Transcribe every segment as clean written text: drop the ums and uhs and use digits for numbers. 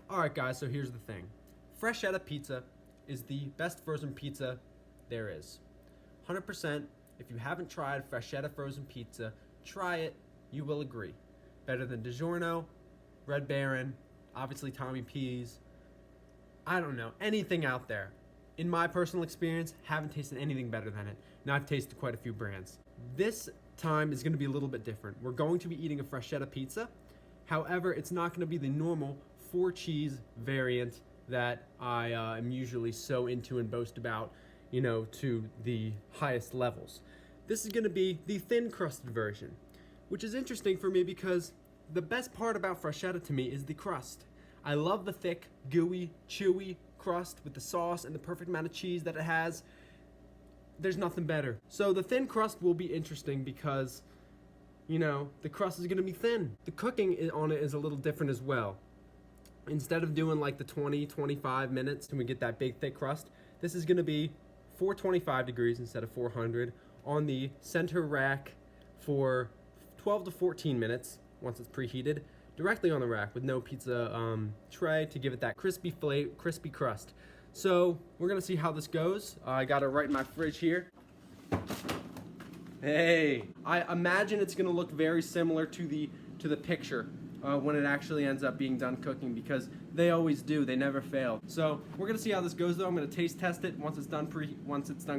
Alright guys, so here's the thing. Freschetta pizza is the best frozen pizza there is. 100%, if you haven't tried Freschetta frozen pizza, try it, you will agree. Better than DiGiorno, Red Baron, obviously Tommy P's, I don't know, anything out there. In my personal experience, haven't tasted anything better than it. Now I've tasted quite a few brands. This time is going to be a little bit different. We're going to be eating a Freschetta pizza. However, it's not going to be the normal 4-cheese variant that I am usually so into and boast about, you know, to the highest levels. This is going to be the thin crusted version, which is interesting for me because the best part about Freschetta to me is the crust. I love the thick, gooey, chewy crust with the sauce and the perfect amount of cheese that it has. There's nothing better. So the thin crust will be interesting because, you know, the crust is going to be thin. The cooking on it is a little different as well. Instead of doing like the 20-25 minutes when we get that big thick crust, this is going to be 425 degrees instead of 400 on the center rack for 12 to 14 minutes once it's preheated, directly on the rack with no pizza tray to give it that crispy crust. So we're gonna see how this goes. I got it right in my fridge here. Hey, I imagine it's gonna look very similar to the picture when it actually ends up being done cooking, because they always do. They never fail. So we're gonna see how this goes though. I'm gonna taste test it once it's done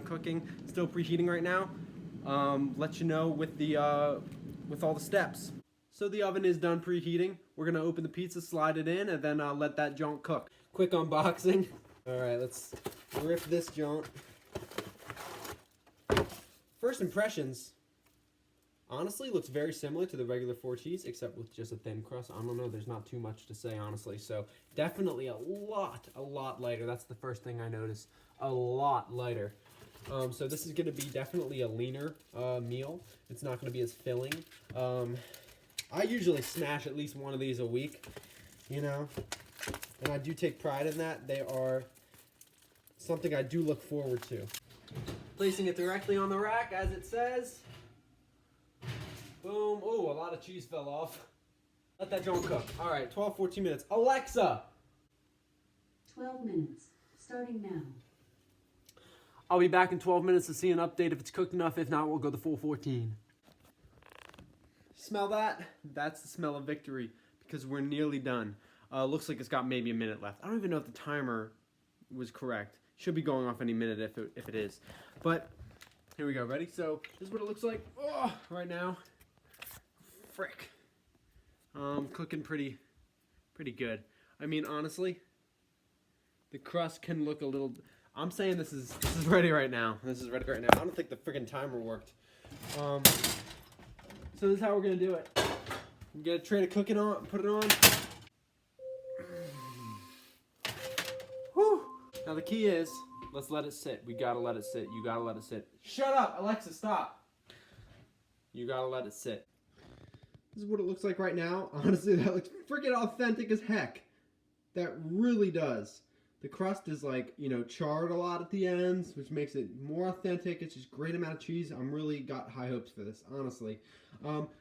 cooking. Still preheating right now. Let you know with all the steps. So the oven is done preheating. We're gonna open the pizza, slide it in, and then let that junk cook. Quick unboxing. All right, let's rip this junk. First impressions, honestly, looks very similar to the regular 4-cheese, except with just a thin crust. I don't know, there's not too much to say, honestly. So definitely a lot lighter. That's the first thing I noticed. A lot lighter. So this is gonna be definitely a leaner meal. It's not gonna be as filling. I usually smash at least one of these a week, you know, and I do take pride in that. They are something I do look forward to. Placing it directly on the rack, as it says. Boom. Oh, a lot of cheese fell off. Let that junk cook. All right, 12-14 minutes. Alexa! 12 minutes, starting now. I'll be back in 12 minutes to see an update if it's cooked enough. If not, we'll go the full 14. Smell that? That's the smell of victory, because we're nearly done. Looks like it's got maybe a minute left. I don't even know if the timer was correct. Should be going off any minute if it is. But here we go. Ready? So this is what it looks like right now. Frick. Cooking pretty good. I mean, honestly, the crust can look a little. I'm saying this is ready right now. This is ready right now. I don't think the freaking timer worked. So this is how we're gonna do it. Get a tray to cook it on, put it on. Whew. Now the key is, let's let it sit. We gotta let it sit. You gotta let it sit. Shut up, Alexa, stop. You gotta let it sit. This is what it looks like right now. Honestly, that looks freaking authentic as heck. That really does. The crust is like, you know, charred a lot at the ends, which makes it more authentic. It's just great amount of cheese. I'm really got high hopes for this, honestly.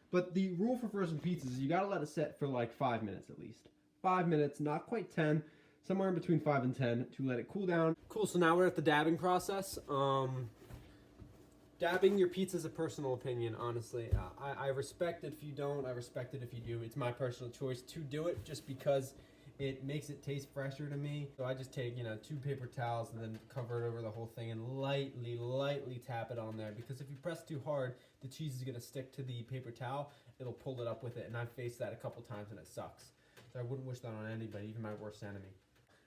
But the rule for frozen pizzas is you gotta let it sit for like 5 minutes at least. 5 minutes, not quite 10, somewhere in between 5 and 10 to let it cool down. Cool, so now we're at the dabbing process. Dabbing your pizza is a personal opinion, honestly. I respect it if you don't, I respect it if you do. It's my personal choice to do it just because it makes it taste fresher to me. So I just take, you know, 2 paper towels and then cover it over the whole thing and lightly tap it on there. Because if you press too hard, the cheese is gonna stick to the paper towel. It'll pull it up with it, and I've faced that a couple times and it sucks. So I wouldn't wish that on anybody, even my worst enemy.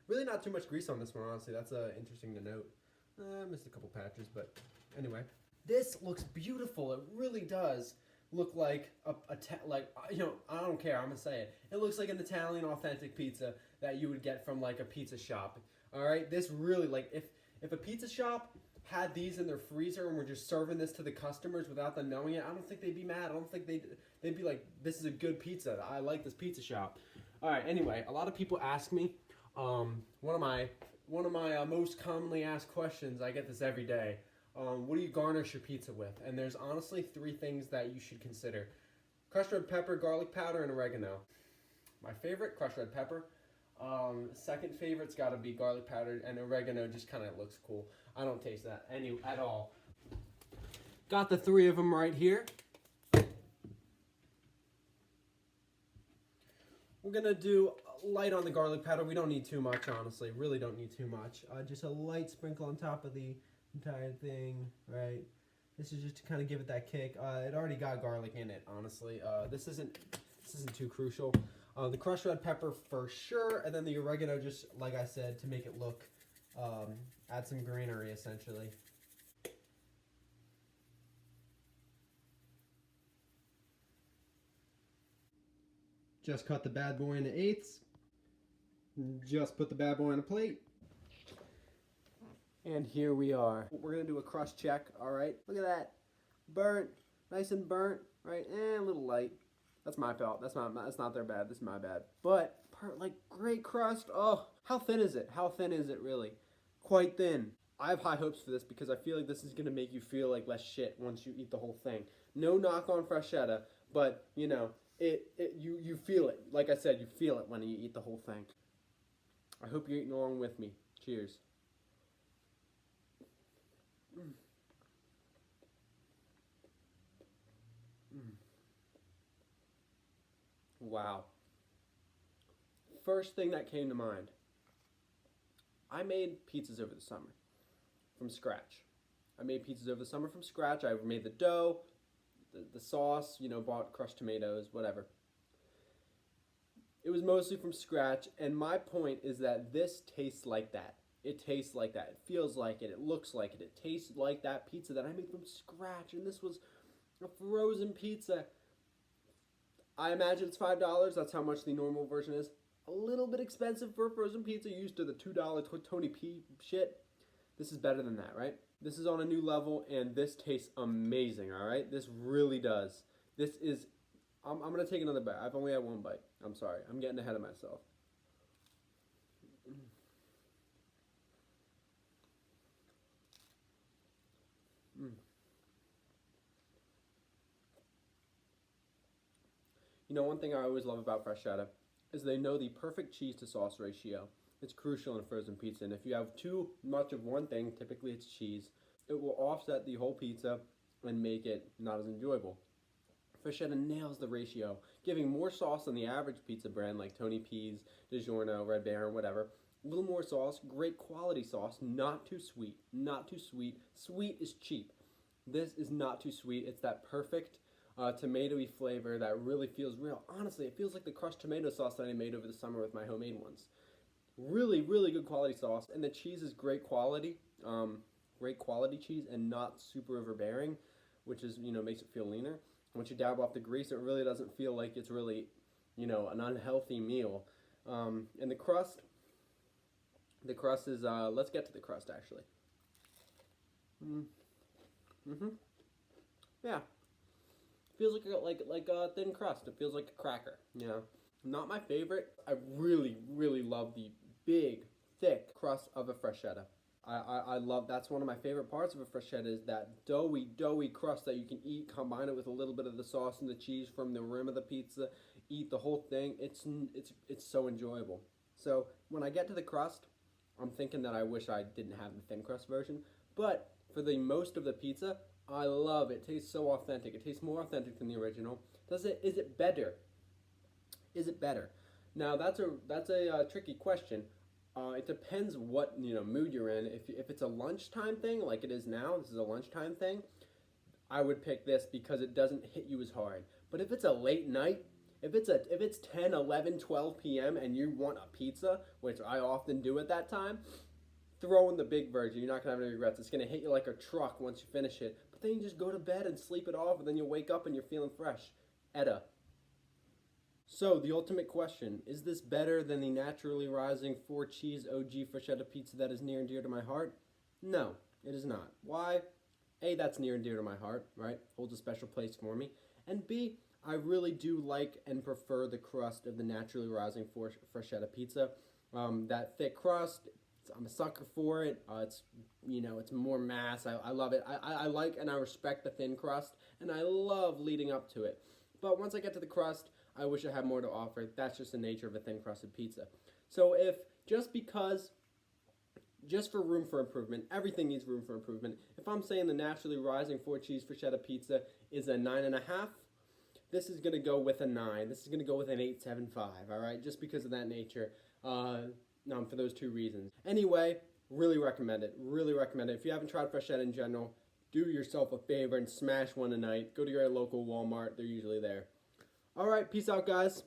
Really not too much grease on this one, honestly. That's interesting to note. I missed a couple patches, but anyway. This looks beautiful. It really does look like you know, I don't care, I'm gonna say it. It looks like an Italian authentic pizza that you would get from like a pizza shop. All right, this really, like, if a pizza shop had these in their freezer and were just serving this to the customers without them knowing it, I don't think they'd be mad. I don't think they'd be like, this is a good pizza. I like this pizza shop. All right, anyway, a lot of people ask me, one of my most commonly asked questions, I get this every day. What do you garnish your pizza with? And there's honestly 3 things that you should consider. Crushed red pepper, garlic powder, and oregano. My favorite, crushed red pepper. Second favorite's got to be garlic powder, and oregano just kind of looks cool. I don't taste that at all. Got the three of them right here. We're gonna do light on the garlic powder. We don't need too much, honestly. Really don't need too much. Just a light sprinkle on top of the entire thing, right? This is just to kind of give it that kick. It already got garlic in it, honestly. This isn't too crucial. The crushed red pepper for sure, and then the oregano, just like I said, to make it look, add some greenery essentially. Just cut the bad boy into eighths. Just put the bad boy on a plate. And here we are. We're gonna do a crust check, all right? Look at that. Burnt, nice and burnt, right? A little light. That's my fault. That's not their bad. This is my bad. But like great crust. Oh, how thin is it? How thin is it really? Quite thin. I have high hopes for this because I feel like this is gonna make you feel like less shit once you eat the whole thing. No knock on Freschetta, but you know, you feel it. Like I said, you feel it when you eat the whole thing. I hope you're eating along with me. Cheers. Mm. Mm. Wow. First thing that came to mind. I made pizzas over the summer from scratch. I made pizzas over the summer from scratch. I made the dough, the sauce, you know, bought crushed tomatoes, whatever. It was mostly from scratch, and my point is that this tastes like that. It tastes like that. It feels like it. It looks like it. It tastes like that pizza that I made from scratch, and this was a frozen pizza. I imagine it's $5. That's how much the normal version is. A little bit expensive for a frozen pizza, used to the $2 Tony P shit. This is better than that, right? This is on a new level, and this tastes amazing, all right? This really does. This is... I'm going to take another bite. I've only had one bite. I'm sorry. I'm getting ahead of myself. Mm. You know, one thing I always love about Freschetta is they know the perfect cheese to sauce ratio. It's crucial in frozen pizza, and if you have too much of one thing, typically it's cheese, it will offset the whole pizza and make it not as enjoyable. Freschetta nails the ratio, giving more sauce than the average pizza brand like Tony P's, DiGiorno, Red Baron, whatever. A little more sauce, great quality sauce, not too sweet, not too sweet. Sweet is cheap. This is not too sweet. It's that perfect tomatoey flavor that really feels real. Honestly, it feels like the crushed tomato sauce that I made over the summer with my homemade ones. Really, really good quality sauce, and the cheese is great quality cheese and not super overbearing, which is, you know, makes it feel leaner. Once you dab off the grease, it really doesn't feel like it's really, you know, an unhealthy meal. And the crust is, let's get to the crust actually. Yeah, feels like a thin crust. It feels like a cracker, you know. Not my favorite. I really, really love the big, thick crust of a Freschetta. I love, that's one of my favorite parts of a Freschetta is that doughy crust that you can eat, combine it with a little bit of the sauce and the cheese from the rim of the pizza, eat the whole thing. It's so enjoyable. So when I get to the crust, I'm thinking that I wish I didn't have the thin crust version, but for the most of the pizza, I love it. It tastes so authentic. It tastes more authentic than the original. Is it better? Is it better? Now that's a tricky question. It depends what, you know, mood you're in. If it's a lunchtime thing like it is now, this is a lunchtime thing, I would pick this because it doesn't hit you as hard. But if it's a late night, if it's 10, 11, 12 p.m. and you want a pizza, which I often do at that time, throw in the big version. You're not gonna have any regrets. It's gonna hit you like a truck once you finish it. But then you just go to bed and sleep it off, and then you wake up and you're feeling fresh. Etta. So, the ultimate question, is this better than the naturally rising 4-cheese OG Freschetta pizza that is near and dear to my heart? No, it is not. Why? A, that's near and dear to my heart, right? Holds a special place for me. And B, I really do like and prefer the crust of the naturally rising Freschetta pizza. That thick crust, I'm a sucker for it. It's, you know, it's more mass. I love it. I like and I respect the thin crust, and I love leading up to it. But once I get to the crust, I wish I had more to offer. That's just the nature of a thin crusted pizza. So if just for room for improvement, everything needs room for improvement. If I'm saying the naturally rising 4-cheese Freschetta pizza is a 9.5, this is going to go with a 9. This is going to go with an 8.75, all right? Just because of that nature. For those two reasons. Anyway, really recommend it. Really recommend it. If you haven't tried Freschetta in general, do yourself a favor and smash one tonight. Go to your local Walmart. They're usually there. All right, peace out, guys.